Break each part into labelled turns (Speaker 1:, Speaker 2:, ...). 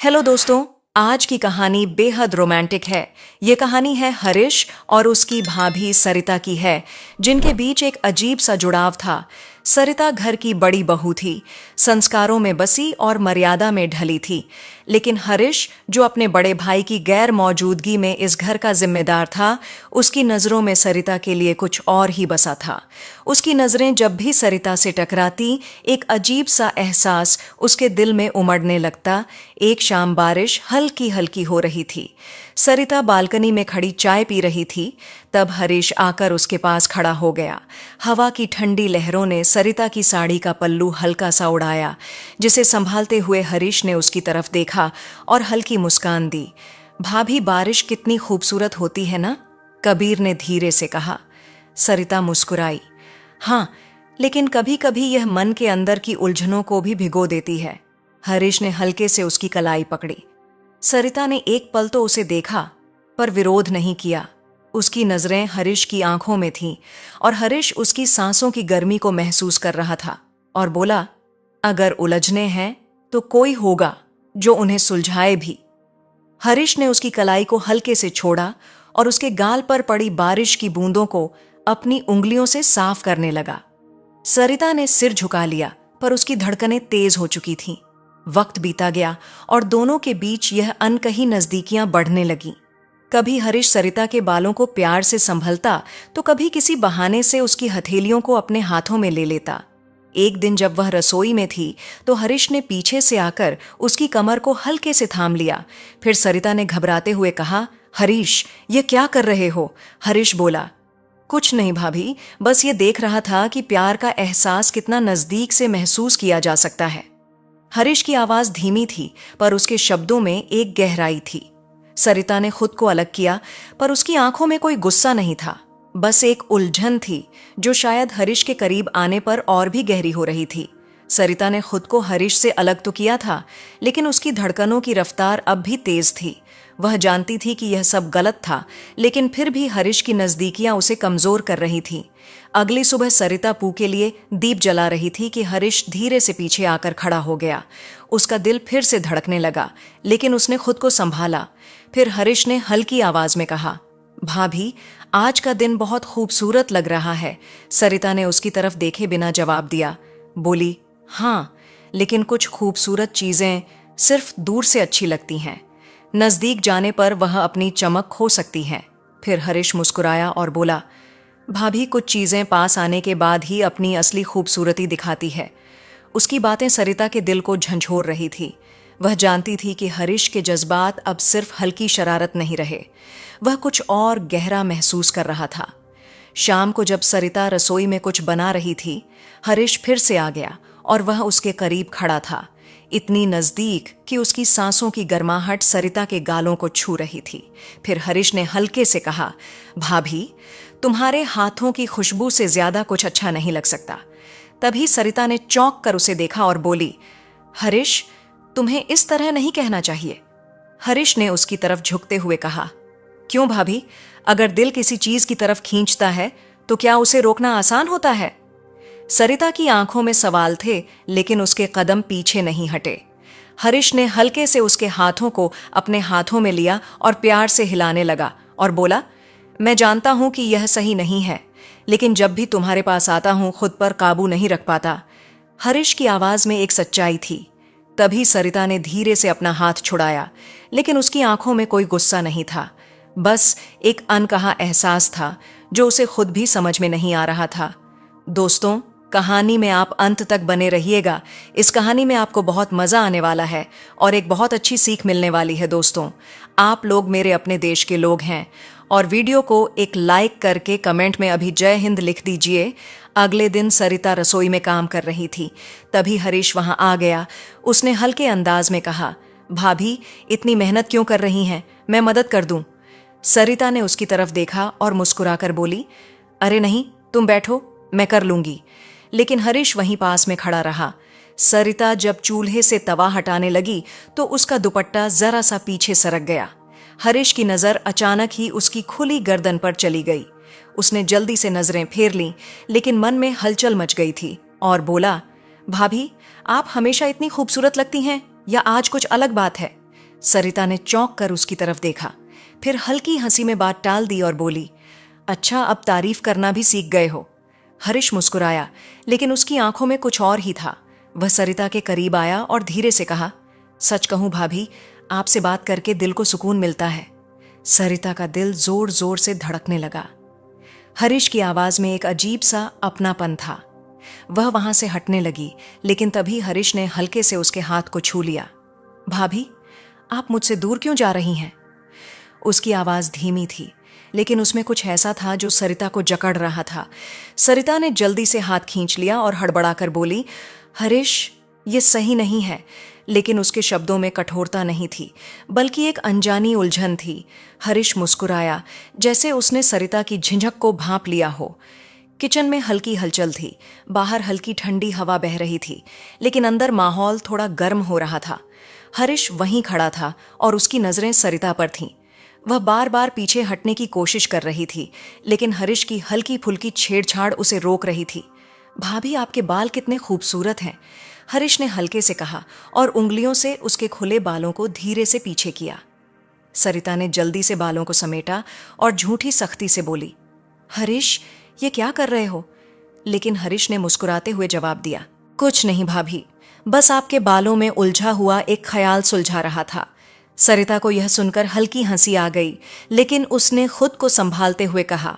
Speaker 1: Hello दोस्तों। आज की कहानी बेहद रोमांटिक है। ये कहानी है हरीश और उसकी भाभी सरिता की है, जिनके बीच एक अजीब सा जुड़ाव था। सरिता घर की बड़ी बहू थी, संस्कारों में बसी और मर्यादा में ढली थी। लेकिन हरीश, जो अपने बड़े भाई की गैर मौजूदगी में इस घर का जिम्मेदार था, उसकी नजरों में सरिता के लिए कुछ और ही बसा था। उसकी नजरें जब भी सरिता से टकराती, एक अजीब सा एहसास उसके दिल में उमड़ने लगता। एक शाम बारिश हल्की हल्की हो रही थी। सरिता बालकनी में खड़ी चाय पी रही थी। तब हरीश आकर उसके पास खड़ा हो गया। हवा की ठंडी लहरों ने सरिता की साड़ी का पल्लू हल्का सा उड़ाया, जिसे संभालते हुए हरीश ने उसकी तरफ देखा और हल्की मुस्कान दी। भाभी, बारिश कितनी खूबसूरत होती है ना, कबीर ने धीरे से कहा। सरिता मुस्कुराई। हाँ, लेकिन कभी कभी यह मन के अंदर की उलझनों को भी भिगो देती है। हरीश ने हल्के से उसकी कलाई पकड़ी। सरिता ने एक पल तो उसे देखा, पर विरोध नहीं किया। उसकी नजरें हरीश की आंखों में थीं और हरीश उसकी सांसों की गर्मी को महसूस कर रहा था और बोला, अगर उलझने हैं तो कोई होगा जो उन्हें सुलझाए भी। हरीश ने उसकी कलाई को हल्के से छोड़ा और उसके गाल पर पड़ी बारिश की बूंदों को अपनी उंगलियों से साफ करने लगा। सरिता ने सिर झुका लिया, पर उसकी धड़कनें तेज हो चुकी थीं। वक्त बीता गया और दोनों के बीच यह अनकही नजदीकियां बढ़ने लगीं। कभी हरीश सरिता के बालों को प्यार से संभलता, तो कभी किसी बहाने से उसकी हथेलियों को अपने हाथों में ले लेता। एक दिन जब वह रसोई में थी, तो हरीश ने पीछे से आकर उसकी कमर को हल्के से थाम लिया। फिर सरिता ने घबराते हुए कहा, हरीश, ये क्या कर रहे हो? हरीश बोला, कुछ नहीं भाभी, बस ये देख रहा था कि प्यार का एहसास कितना नजदीक से महसूस किया जा सकता है। हरीश की आवाज धीमी थी, पर उसके शब्दों में एक गहराई थी। सरिता ने खुद को अलग किया, पर उसकी आंखों में कोई गुस्सा नहीं था, बस एक उलझन थी जो शायद हरीश के करीब आने पर और भी गहरी हो रही थी। सरिता ने खुद को हरीश से अलग तो किया था, लेकिन उसकी धड़कनों की रफ्तार अब भी तेज थी। वह जानती थी कि यह सब गलत था, लेकिन फिर भी हरीश की नजदीकियां उसे कमजोर कर रही थीं। अगली सुबह सरिता पू के लिए दीप जला रही थी कि हरीश धीरे से पीछे आकर खड़ा हो गया। उसका दिल फिर से धड़कने लगा, लेकिन उसने खुद को संभाला। फिर हरीश ने हल्की आवाज में कहा, भाभी, आज का दिन बहुत खूबसूरत लग रहा है। सरिता ने उसकी तरफ देखे बिना जवाब दिया। बोली, हाँ, लेकिन कुछ खूबसूरत चीजें सिर्फ दूर से अच्छी लगती हैं, नजदीक जाने पर वह अपनी चमक खो सकती हैं। फिर हरीश मुस्कुराया और बोला, भाभी, कुछ चीजें पास आने के बाद ही अपनी असली खूबसूरती दिखाती है। उसकी बातें सरिता के दिल को झंझोर रही थी। वह जानती थी कि हरीश के जज्बात अब सिर्फ हल्की शरारत नहीं रहे, वह कुछ और गहरा महसूस कर रहा था। शाम को जब सरिता रसोई में कुछ बना रही थी, हरीश फिर से आ गया और वह उसके करीब खड़ा था, इतनी नजदीक कि उसकी सांसों की गर्माहट सरिता के गालों को छू रही थी। फिर हरीश ने हल्के से कहा, भाभी, तुम्हारे हाथों की खुशबू से ज्यादा कुछ अच्छा नहीं लग सकता। तभी सरिता ने चौंक कर उसे देखा और बोली, हरीश, तुम्हें इस तरह नहीं कहना चाहिए। हरीश ने उसकी तरफ झुकते हुए कहा, क्यों भाभी, अगर दिल किसी चीज की तरफ खींचता है तो क्या उसे रोकना आसान होता है? सरिता की आंखों में सवाल थे, लेकिन उसके कदम पीछे नहीं हटे। हरीश ने हल्के से उसके हाथों को अपने हाथों में लिया और प्यार से हिलाने लगा और बोला, मैं जानता हूं कि यह सही नहीं है, लेकिन जब भी तुम्हारे पास आता हूं खुद पर काबू नहीं रख पाता। हरीश की आवाज में एक सच्चाई थी। तभी सरिता ने धीरे से अपना हाथ छुड़ाया, लेकिन उसकी आंखों में कोई गुस्सा नहीं था, बस एक अनकहा एहसास था जो उसे खुद भी समझ में नहीं आ रहा था। दोस्तों, कहानी में आप अंत तक बने रहिएगा। इस कहानी में आपको बहुत मजा आने वाला है और एक बहुत अच्छी सीख मिलने वाली है। दोस्तों, आप लोग मेरे अपने देश के लोग हैं और वीडियो को एक लाइक करके कमेंट में अभी जय हिंद लिख दीजिए। अगले दिन सरिता रसोई में काम कर रही थी, तभी हरीश वहां आ गया। उसने हल्के अंदाज में कहा, भाभी, इतनी मेहनत क्यों कर रही हैं? मैं मदद कर दूं। सरिता ने उसकी तरफ देखा और मुस्कुराकर बोली, अरे नहीं, तुम बैठो, मैं कर लूंगी। लेकिन हरीश वहीं पास में खड़ा रहा। सरिता जब चूल्हे से तवा हटाने लगी तो उसका दुपट्टा जरा सा पीछे सरक गया। हरीश की नजर अचानक ही उसकी खुली गर्दन पर चली गई। उसने जल्दी से नजरें फेर लीं, लेकिन मन में हलचल मच गई थी और बोला, भाभी, आप हमेशा इतनी खूबसूरत लगती हैं या आज कुछ अलग बात है? सरिता ने चौंक कर उसकी तरफ देखा, फिर हल्की हंसी में बात टाल दी और बोली, अच्छा अब तारीफ करना भी सीख गए हो। हरीश मुस्कुराया, लेकिन उसकी आंखों में कुछ और ही था। वह सरिता के करीब आया और धीरे से कहा, सच कहूं भाभी, आपसे बात करके दिल को सुकून मिलता है। सरिता का दिल जोर जोर से धड़कने लगा। हरीश की आवाज में एक अजीब सा अपनापन था। वह वहां से हटने लगी, लेकिन तभी हरीश ने हल्के से उसके हाथ को छू लिया। भाभी, आप मुझसे दूर क्यों जा रही हैं? उसकी आवाज धीमी थी, लेकिन उसमें कुछ ऐसा था जो सरिता को जकड़ रहा था। सरिता ने जल्दी से हाथ खींच लिया और हड़बड़ाकर बोली, हरीश, ये सही नहीं है। लेकिन उसके शब्दों में कठोरता नहीं थी, बल्कि एक अनजानी उलझन थी। हरीश मुस्कुराया, जैसे उसने सरिता की झिझक को भांप लिया हो। किचन में हल्की हलचल थी। बाहर हल्की ठंडी हवा बह रही थी, लेकिन अंदर माहौल थोड़ा गर्म हो रहा था। हरीश वहीं खड़ा था और उसकी नजरें सरिता पर थीं। वह बार बार पीछे हटने की कोशिश कर रही थी, लेकिन हरीश की हल्की फुल्की छेड़छाड़ उसे रोक रही थी। भाभी, आपके बाल कितने खूबसूरत हैं, हरीश ने हल्के से कहा और उंगलियों से उसके खुले बालों को धीरे से पीछे किया। सरिता ने जल्दी से बालों को समेटा और झूठी सख्ती से बोली, हरीश, ये क्या कर रहे हो? लेकिन हरीश ने मुस्कुराते हुए जवाब दिया, कुछ नहीं भाभी, बस आपके बालों में उलझा हुआ एक ख्याल सुलझा रहा था। सरिता को यह सुनकर हल्की हंसी आ गई, लेकिन उसने खुद को संभालते हुए कहा,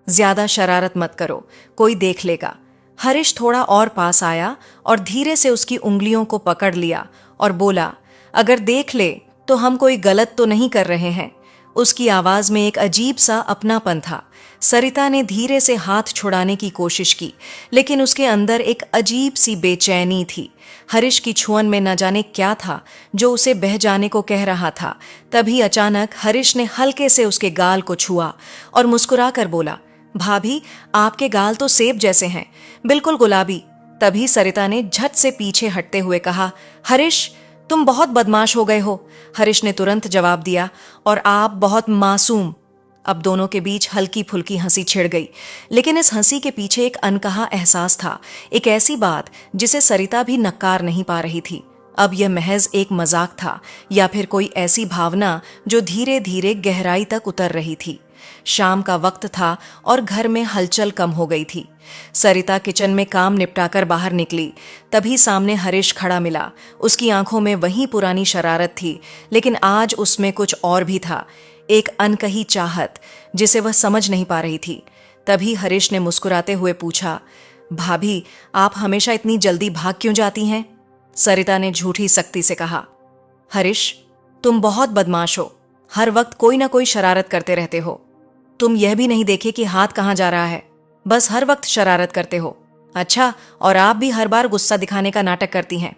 Speaker 1: ज्यादा शरारत मत करो, कोई देख लेगा। हरीश थोड़ा और पास आया और धीरे से उसकी उंगलियों को पकड़ लिया और बोला, अगर देख ले तो हम कोई गलत तो नहीं कर रहे हैं। उसकी आवाज में एक अजीब सा अपनापन था। सरिता ने धीरे से हाथ छुड़ाने की कोशिश की, लेकिन उसके अंदर एक अजीब सी बेचैनी थी। हरीश की छुअन में न जाने क्या था जो उसे बह जाने को कह रहा था। तभी अचानक हरीश ने हल्के से उसके गाल को छुआ और मुस्कुराकर बोला, भाभी, आपके गाल तो सेब जैसे हैं, बिल्कुल गुलाबी। तभी सरिता ने झट से पीछे हटते हुए कहा, हरीश, तुम बहुत बदमाश हो गए हो। हरीश ने तुरंत जवाब दिया, और आप बहुत मासूम। अब दोनों के बीच हल्की फुल्की हंसी छिड़ गई, लेकिन इस हंसी के पीछे एक अनकहा एहसास था, एक ऐसी बात जिसे सरिता भी नकार नहीं पा रही थी। अब यह महज एक मजाक था या फिर कोई ऐसी भावना जो धीरे धीरे गहराई तक उतर रही थी। शाम का वक्त था और घर में हलचल कम हो गई थी। सरिता किचन में काम निपटाकर बाहर निकली, तभी सामने हरीश खड़ा मिला। उसकी आंखों में वही पुरानी शरारत थी, लेकिन आज उसमें कुछ और भी था, एक अनकही चाहत जिसे वह समझ नहीं पा रही थी। तभी हरीश ने मुस्कुराते हुए पूछा, भाभी, आप हमेशा इतनी जल्दी भाग क्यों जाती हैं? सरिता ने झूठी सख्ती से कहा, हरीश, तुम बहुत बदमाश हो, हर वक्त कोई ना कोई शरारत करते रहते हो। तुम यह भी नहीं देखे कि हाथ कहाँ जा रहा है, बस हर वक्त शरारत करते हो। अच्छा, और आप भी हर बार गुस्सा दिखाने का नाटक करती हैं।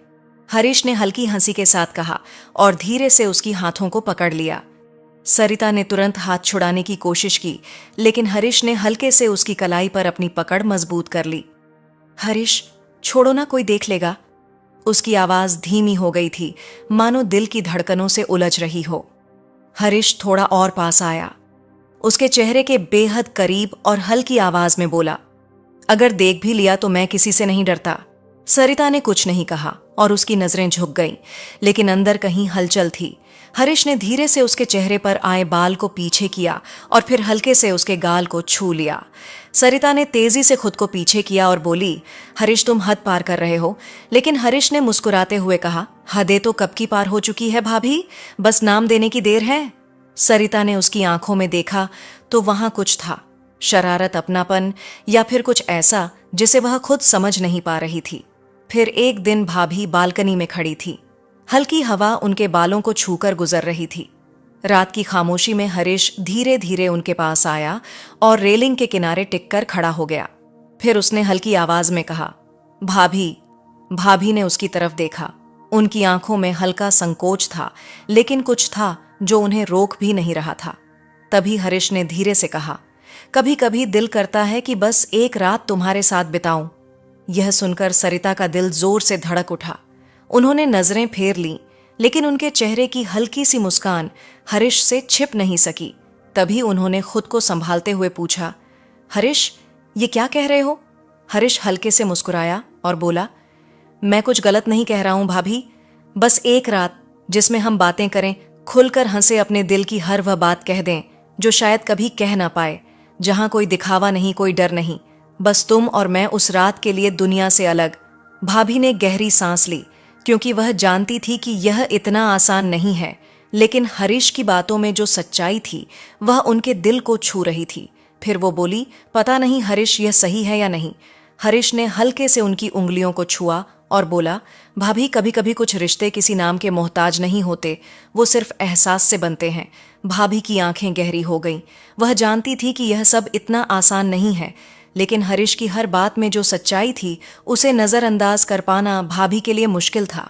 Speaker 1: हरीश ने हल्की हंसी के साथ कहा और धीरे से उसकी हाथों को पकड़ लिया। सरिता ने तुरंत हाथ छुड़ाने की कोशिश की, लेकिन हरीश ने हल्के से उसकी कलाई पर अपनी पकड़ मजबूत कर ली। हरीश, छोड़ो ना, कोई देख लेगा। उसकी आवाज धीमी हो गई थी, मानो दिल की धड़कनों से उलझ रही हो। हरीश थोड़ा और पास आया, उसके चेहरे के बेहद करीब और हल्की आवाज में बोला, अगर देख भी लिया तो मैं किसी से नहीं डरता। सरिता ने कुछ नहीं कहा और उसकी नजरें झुक गईं, लेकिन अंदर कहीं हलचल थी। हरीश ने धीरे से उसके चेहरे पर आए बाल को पीछे किया और फिर हल्के से उसके गाल को छू लिया। सरिता ने तेजी से खुद को पीछे किया और बोली, हरीश, तुम हद पार कर रहे हो। लेकिन हरीश ने मुस्कुराते हुए कहा, हदें तो कब की पार हो चुकी है भाभी, बस नाम देने की देर है। सरिता ने उसकी आंखों में देखा तो वहां कुछ था, शरारत, अपनापन, या फिर कुछ ऐसा जिसे वह खुद समझ नहीं पा रही थी। फिर एक दिन भाभी बालकनी में खड़ी थी। हल्की हवा उनके बालों को छूकर गुजर रही थी। रात की खामोशी में हरीश धीरे धीरे उनके पास आया और रेलिंग के किनारे टिककर खड़ा हो गया। फिर उसने हल्की आवाज में कहा, भाभी। भाभी ने उसकी तरफ देखा। उनकी आंखों में हल्का संकोच था, लेकिन कुछ था जो उन्हें रोक भी नहीं रहा था। तभी हरीश ने धीरे से कहा, कभी कभी दिल करता है कि बस एक रात तुम्हारे साथ बिताऊं। यह सुनकर सरिता का दिल जोर से धड़क उठा। उन्होंने नजरें फेर लीं, लेकिन उनके चेहरे की हल्की सी मुस्कान हरीश से छिप नहीं सकी। तभी उन्होंने खुद को संभालते हुए पूछा, हरीश, ये क्या कह रहे हो? हरीश हल्के से मुस्कुराया और बोला, मैं कुछ गलत नहीं कह रहा हूं भाभी, बस एक रात जिसमें हम बातें करें, खुलकर हंसे, अपने दिल की हर वह बात कह दें जो शायद कभी कह ना पाए। जहां कोई दिखावा नहीं, कोई डर नहीं, बस तुम और मैं उस रात के लिए दुनिया से अलग। भाभी ने गहरी सांस ली, क्योंकि वह जानती थी कि यह इतना आसान नहीं है। लेकिन हरीश की बातों में जो सच्चाई थी वह उनके दिल को छू रही थी। फिर वो बोली, पता नहीं हरीश, यह सही है या नहीं। हरीश ने हल्के से उनकी उंगलियों को छुआ और बोला, भाभी, कभी कभी कुछ रिश्ते किसी नाम के मोहताज नहीं होते, वो सिर्फ एहसास से बनते हैं। भाभी की आंखें गहरी हो गईं। वह जानती थी कि यह सब इतना आसान नहीं है, लेकिन हरीश की हर बात में जो सच्चाई थी उसे नजरअंदाज कर पाना भाभी के लिए मुश्किल था।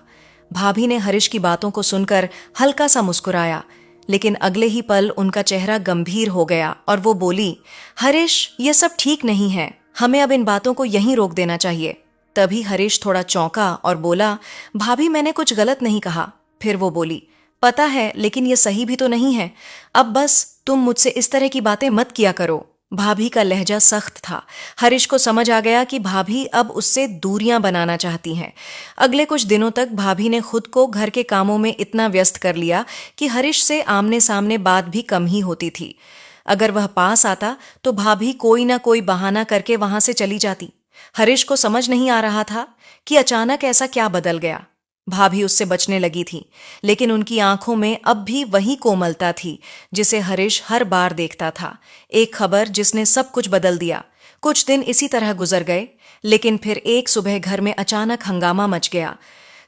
Speaker 1: भाभी ने हरीश की बातों को सुनकर हल्का सा मुस्कुराया, लेकिन अगले ही पल उनका चेहरा गंभीर हो गया और वो बोली, हरीश, यह सब ठीक नहीं है, हमें अब इन बातों को यहीं रोक देना चाहिए। तभी हरीश थोड़ा चौंका और बोला, भाभी, मैंने कुछ गलत नहीं कहा। फिर वो बोली, पता है, लेकिन ये सही भी तो नहीं है। अब बस तुम मुझसे इस तरह की बातें मत किया करो। भाभी का लहजा सख्त था। हरीश को समझ आ गया कि भाभी अब उससे दूरियां बनाना चाहती हैं। अगले कुछ दिनों तक भाभी ने खुद को घर के कामों में इतना व्यस्त कर लिया कि हरीश से आमने सामने बात भी कम ही होती थी। अगर वह पास आता तो भाभी कोई ना कोई बहाना करके वहां से चली जाती। हरीश को समझ नहीं आ रहा था कि अचानक ऐसा क्या बदल गया। भाभी उससे बचने लगी थी, लेकिन उनकी आंखों में अब भी वही कोमलता थी जिसे हरीश हर बार देखता था। एक खबर जिसने सब कुछ बदल दिया। कुछ दिन इसी तरह गुजर गए, लेकिन फिर एक सुबह घर में अचानक हंगामा मच गया।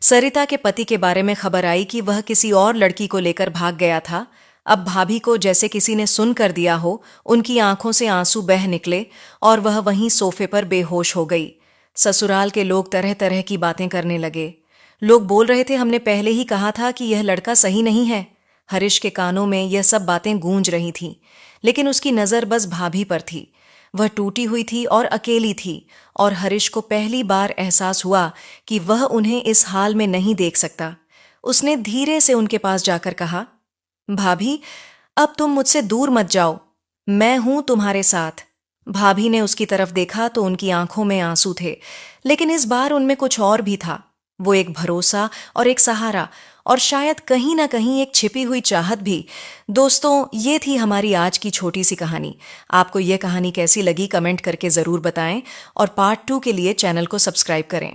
Speaker 1: सरिता के पति के बारे में खबर आई कि वह किसी और लड़की को लेकर भाग गया था। अब भाभी को जैसे किसी ने सुन कर दिया हो, उनकी आंखों से आंसू बह निकले और वह वहीं सोफे पर बेहोश हो गई। ससुराल के लोग तरह तरह की बातें करने लगे। लोग बोल रहे थे, हमने पहले ही कहा था कि यह लड़का सही नहीं है। हरीश के कानों में यह सब बातें गूंज रही थीं, लेकिन उसकी नजर बस भाभी पर थी। वह टूटी हुई थी और अकेली थी, और हरीश को पहली बार एहसास हुआ कि वह उन्हें इस हाल में नहीं देख सकता। उसने धीरे से उनके पास जाकर कहा, भाभी, अब तुम मुझसे दूर मत जाओ, मैं हूं तुम्हारे साथ। भाभी ने उसकी तरफ देखा तो उनकी आंखों में आंसू थे, लेकिन इस बार उनमें कुछ और भी था। वो एक भरोसा और एक सहारा, और शायद कहीं ना कहीं एक छिपी हुई चाहत भी। दोस्तों, ये थी हमारी आज की छोटी सी कहानी। आपको यह कहानी कैसी लगी कमेंट करके जरूर बताएं, और पार्ट 2 के लिए चैनल को सब्सक्राइब करें।